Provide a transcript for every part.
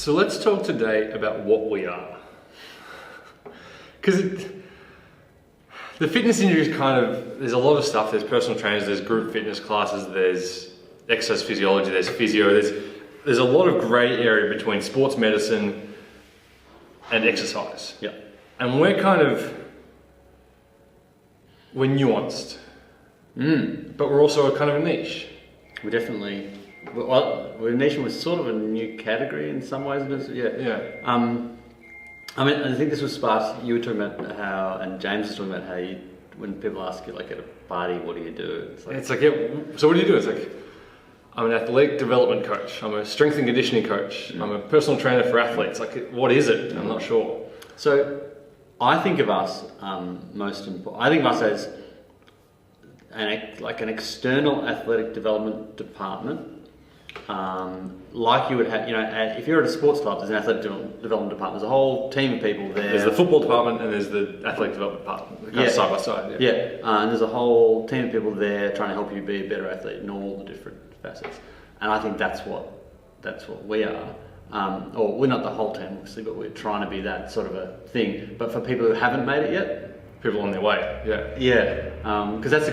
So let's talk today about what we are. Because the fitness industry is kind of, there's a lot of stuff. There's personal trainers, there's group fitness classes, there's exercise physiology, there's physio, there's a lot of grey area between sports medicine and exercise. Yeah. And we're nuanced, but we're also a kind of a niche. We're definitely, we're niche with sort of a new category in some ways. Yeah. I mean, I think this was sparked, you were talking about how, and James was talking about how you, when people ask you like at a party, what do you do? It's like, yeah, so what do you do? It's like, I'm an athletic development coach. I'm a strength and conditioning coach. I'm a personal trainer for athletes. Like, what is it? I'm not sure. So I think of us, I think of us as an external athletic development department. Like you would have, if you're at a sports club, there's an athletic development department. There's a whole team of people there. There's the football department and there's the athletic development department, kind of side by side. Yeah, and there's a whole team of people there trying to help you be a better athlete in all the different facets. And I think that's what we are. Or we're not the whole team, obviously, but we're trying to be that sort of a thing. But for people who haven't made it yet, people on their way. Yeah. Yeah, because that's the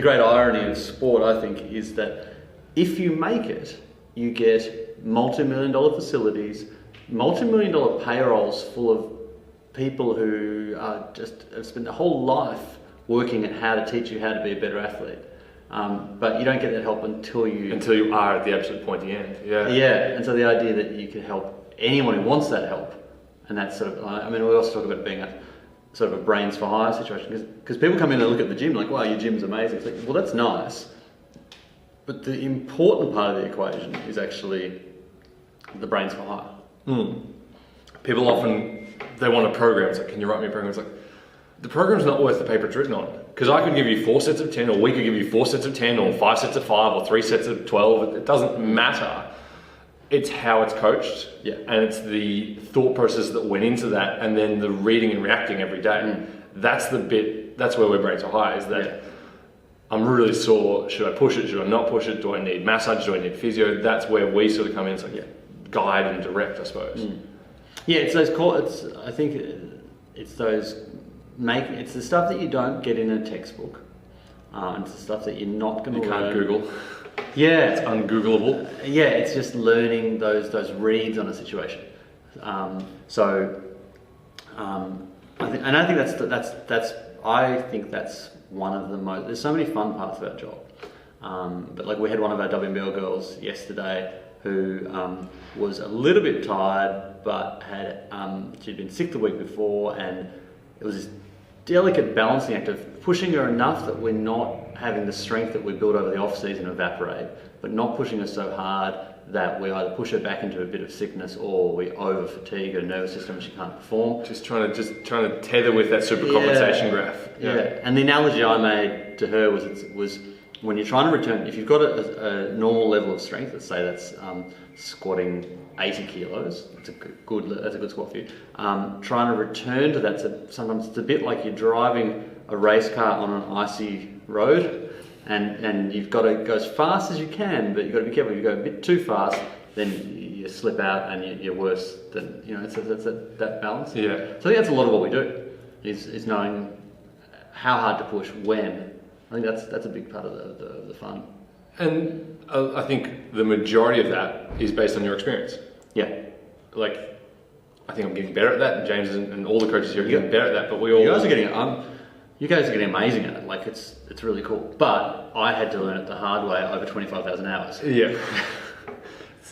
great irony of sport. I think is that if you make it, you get multi-million-dollar facilities, multi-million-dollar payrolls full of people who are just have spent their whole life working at how to teach you how to be a better athlete. But you don't get that help until you are at the absolute pointy end. Yeah. Yeah, and so the idea that you can help anyone who wants that help, and that's sort of, I mean, we also talk about it being a sort of a brains for hire situation, because people come in and look at the gym like, wow, your gym's amazing. It's like, well, that's nice. But the important part of the equation is actually the brains for hire. People often, they want a program. It's like, can you write me a program? It's like, the program's not worth the paper it's written on. Because I could give you 4 sets of 10, or we could give you 4 sets of 10, or 5 sets of 5, or 3 sets of 12. It doesn't matter. It's how it's coached, and it's the thought process that went into that, and then the reading and reacting every day. That's the bit, that's where we're brains for hire, is that I'm really sore, should I push it, should I not push it, do I need massage, do I need physio? That's where we sort of come in, it's like guide and direct, I suppose. Yeah, it's those I think it's those, it's the stuff that you don't get in a textbook. It's the stuff that you're not going to learn. You can't Google. Yeah. It's ungoogleable. Yeah, it's just learning those reads on a situation. I think that's one of the most, there's so many fun parts of our job. But like we had one of our WNBL girls yesterday who was a little bit tired, but she'd been sick the week before, and it was this delicate balancing act of pushing her enough that we're not having the strength that we built over the off season evaporate, but not pushing her so hard that we either push her back into a bit of sickness or we over fatigue her nervous system and she can't perform. Just trying to tether with that super compensation graph. Yeah. And the analogy I made to her was when you're trying to return, if you've got a normal level of strength, let's say that's squatting 80 kilos, that's a good squat for you. Trying to return to that, so sometimes it's a bit like you're driving a race car on an icy road, and you've got to go as fast as you can, but you've got to be careful. If you go a bit too fast, then you slip out and you're worse than, it's that balance. Yeah. So I think that's a lot of what we do, is knowing how hard to push when. I think that's a big part of the fun. And I think the majority of that is based on your experience. Yeah. Like, I think I'm getting better at that, and James and all the coaches here are getting better at that, but you guys are getting amazing at it. Like, it's really cool. But I had to learn it the hard way over 25,000 hours. Yeah.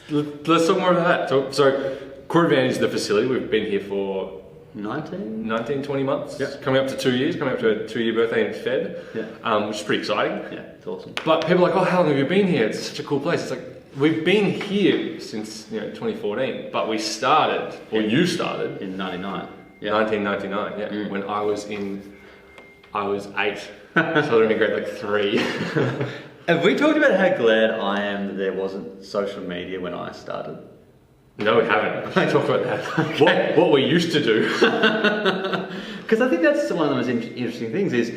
Let's talk more about that. So Core Advantage is the facility. We've been here for 19, 20 months. Yep. Coming up to 2 years, coming up to a 2-year birthday in Feb, which is pretty exciting. Yeah, it's awesome. But people are like, oh, how long have you been here? It's such a cool place. It's like, we've been here since 2014, but you started in 99. Yeah. 1999, when I was 8. So it would have been great, like 3. Have we talked about how glad I am that there wasn't social media when I started? No, we haven't. We should talk about that. Okay. What we used to do. Because I think that's one of the most interesting things is,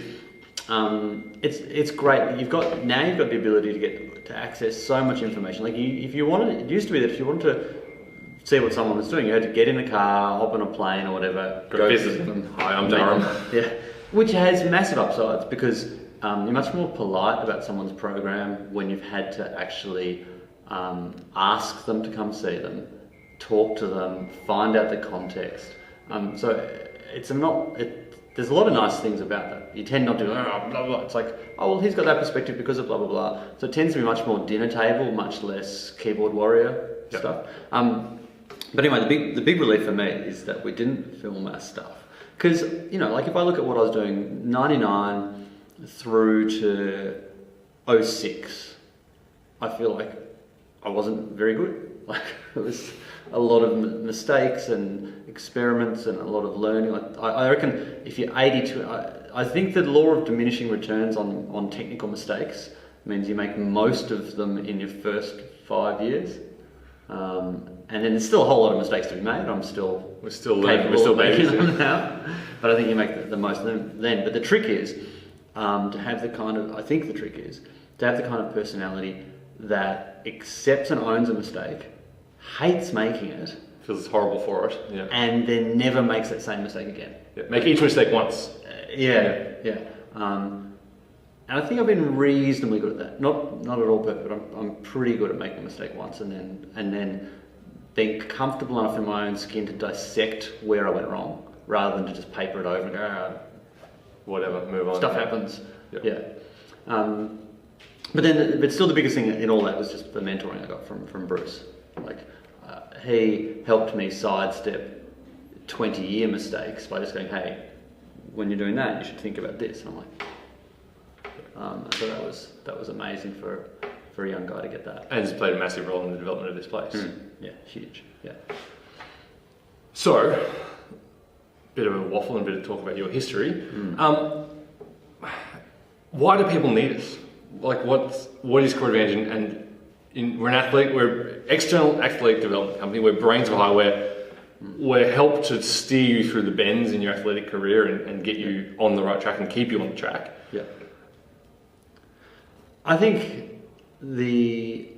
it's great. You've got the ability to access so much information. Like it used to be that if you wanted to see what someone was doing. You had to get in the car, hop on a plane or whatever, go visit them. Hi, I'm Durham. Yeah, which has massive upsides because you're much more polite about someone's program when you've had to actually ask them to come see them, talk to them, find out the context. There's a lot of nice things about that. You tend not to, blah, blah. It's like, oh, well, he's got that perspective because of blah, blah, blah. So it tends to be much more dinner table, much less keyboard warrior stuff. But anyway, the big relief for me is that we didn't film our stuff. Because, like if I look at what I was doing, 99 through to 06, I feel like I wasn't very good. Like it was a lot of mistakes and experiments and a lot of learning. I reckon if you're 82, I think the law of diminishing returns on technical mistakes means you make most of them in your first 5 years. And then there's still a whole lot of mistakes to be made. We're still learning. We're still babies them now. But I think you make the most of them then. But the trick is to have the kind of personality that accepts and owns a mistake, hates making it, feels horrible for it, and then never makes that same mistake again. Yeah. Make each mistake once. And I think I've been reasonably good at that. Not at all perfect, but I'm pretty good at making a mistake once and then being comfortable enough in my own skin to dissect where I went wrong, rather than to just paper it over and go, whatever, move on. Stuff happens. Yep. But still the biggest thing in all that was just the mentoring I got from Bruce. He helped me sidestep 20-year mistakes by just going, hey, when you're doing that, you should think about this. And I'm like, so that was amazing for a young guy to get that. And it's played a massive role in the development of this place. Yeah, huge. Yeah. So, bit of a waffle and a bit of talk about your history. Why do people need us? Like, what is Core Advantage? We're an athlete. We're external athlete development company. We're brains of high. We're helped to steer you through the bends in your athletic career and get you on the right track and keep you on the track. Yeah. I think the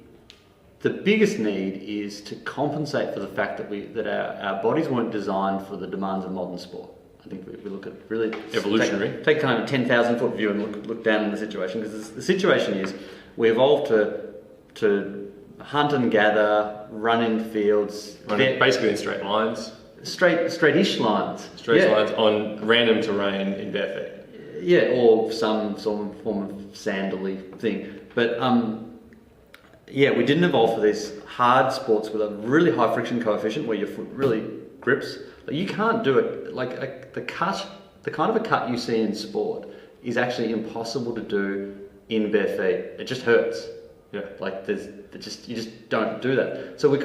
biggest need is to compensate for the fact that our bodies weren't designed for the demands of modern sport. I think we look at really evolutionary. Take kind of a 10,000-foot view and look down on the situation, because the situation is we evolved to hunt and gather, run in fields, basically in straight lines, straight-ish lines, lines on random terrain in bare feet. Yeah, or some form of sandally thing. But we didn't evolve for these hard sports with a really high friction coefficient where your foot really grips. Like, you can't do it. The kind of a cut you see in sport is actually impossible to do in bare feet. It just hurts. Yeah. You just don't do that. So I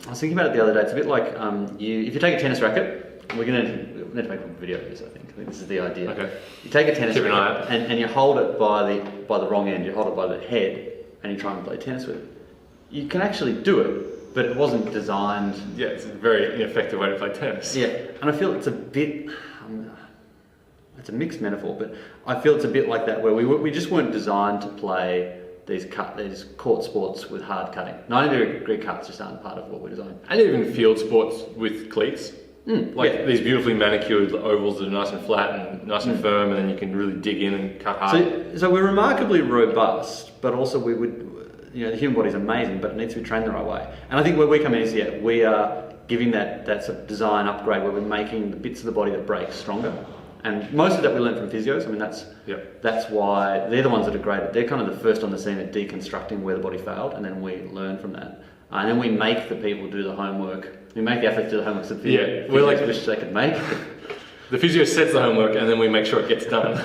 was thinking about it the other day. It's a bit like if you take a tennis racket, we're going to make a video of this. I think this is the idea. Okay. You take a tennis racket and you hold it by the wrong end. You hold it by the head and you try and play tennis with it. You can actually do it, but it wasn't designed. Yeah, it's a very ineffective way to play tennis. Yeah, and I feel it's a bit. It's a mixed metaphor, but I feel it's a bit like that, where we just weren't designed to play these court sports with hard cutting. 90-degree cuts just aren't part of what we're designed. And even field sports with cleats. These beautifully manicured ovals that are nice and flat and nice and firm, and then you can really dig in and cut hard. So we're remarkably robust, but also the human body's amazing, but it needs to be trained the right way. And I think where we come in is, we are giving that sort of design upgrade where we're making the bits of the body that break stronger. And most of that we learned from physios. I mean, that's why they're the ones that are great. They're kind of the first on the scene at deconstructing where the body failed, and then we learn from that. And then we make the people do the homework. We make the athletes do the homework. So we're like wish they could make. The physio sets the homework, and then we make sure it gets done.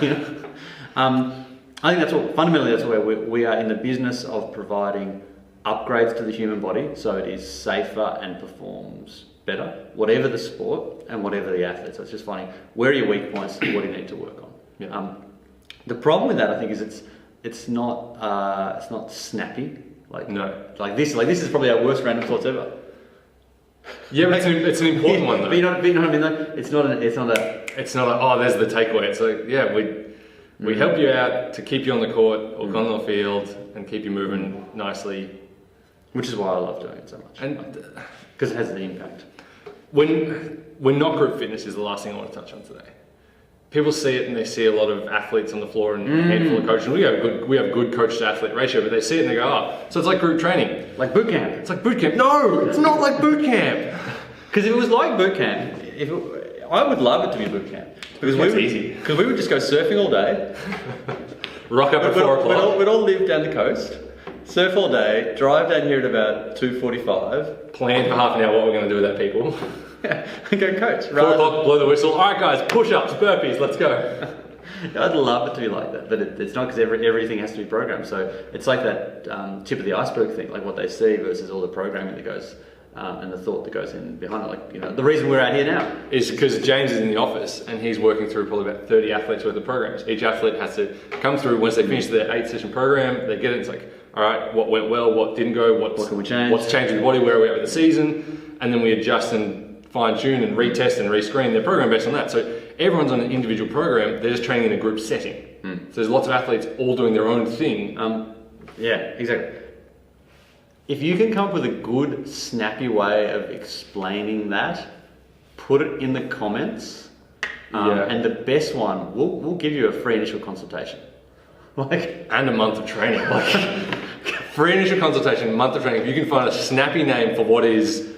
I think fundamentally that's where we are in the business of providing upgrades to the human body, so it is safer and performs better, whatever the sport and whatever the athlete. So it's just finding where are your weak points and what do you need to work on. Yeah. The problem with that, I think, is it's not snappy. This is probably our worst random thoughts ever. Yeah, but it's an important one though. But you know what I mean? It's not a. It's not there's the takeaway. It's like, we help you out to keep you on the court or on the field and keep you moving nicely. Which is why I love doing it so much. And because it has the impact. when not group fitness is the last thing I want to touch on today. People see it and they see a lot of athletes on the floor and a handful of coaches. We have good coach to athlete ratio, but they see it and they go, oh, so it's like group training. Like boot camp. It's like boot camp. No, it's not like boot camp. Because if it was like boot camp, I would love it to be boot camp. Because we would just go surfing all day. Rock up at 4 o'clock. We'd all live down the coast, surf all day, drive down here at about 2:45. Plan for half an hour what we're going to do with that people. Yeah, and go coach. 4 o'clock, blow the whistle. All right, guys, push-ups, burpees, let's go. I'd love it to be like that, but it's not, because everything has to be programmed. So it's like that tip of the iceberg thing, like what they see versus all the programming that goes and the thought that goes in behind it. Like, the reason we're out here now is because James is in the office and he's working through probably about 30 athletes worth of programs. Each athlete has to come through. Once they finish their 8-session program, they get it. It's like, all right, what went well, what didn't go, what can we change? What's changed with the body, where are we at with the season, and then we adjust and fine-tune and retest and rescreen their program based on that. So everyone's on an individual program, they're just training in a group setting. So there's lots of athletes all doing their own thing. Yeah, exactly. If you can come up with a good, snappy way of explaining that, put it in the comments. And the best one, we'll give you a free initial consultation. And a month of training. Free initial consultation, a month of training. If you can find a snappy name for what is...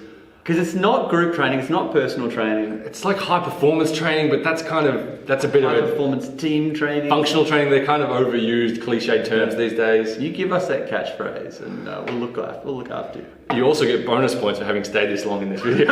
Because it's not group training, it's not personal training. It's like high performance training, but that's a bit high of a performance team training. Functional training, they're kind of overused, cliched terms these days. You give us that catchphrase and we'll look after you. You also get bonus points for having stayed this long in this video.